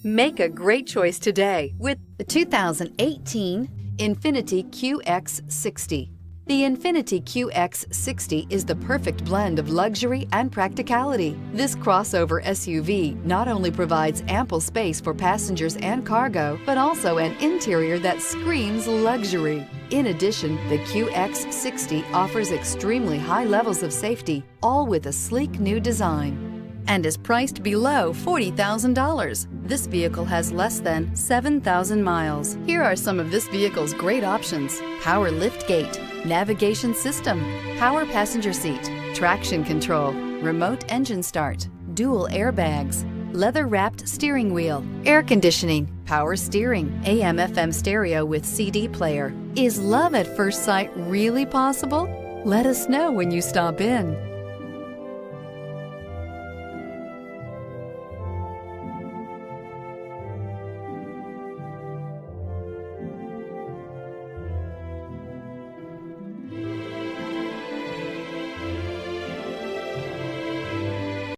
Make a great choice today with the 2018 INFINITI QX60. The INFINITI QX60 is the perfect blend of luxury and practicality. This crossover SUV not only provides ample space for passengers and cargo, but also an interior that screams luxury. In addition, the QX60 offers extremely high levels of safety, all with a sleek new design, and is priced below $40,000. This vehicle has less than 7,000 miles. Here are some of this vehicle's great options: power liftgate, navigation system, power passenger seat, traction control, remote engine start, dual airbags, leather-wrapped steering wheel, air conditioning, power steering, AM/FM stereo with CD player. Is love at first sight really possible? Let us know when you stop in.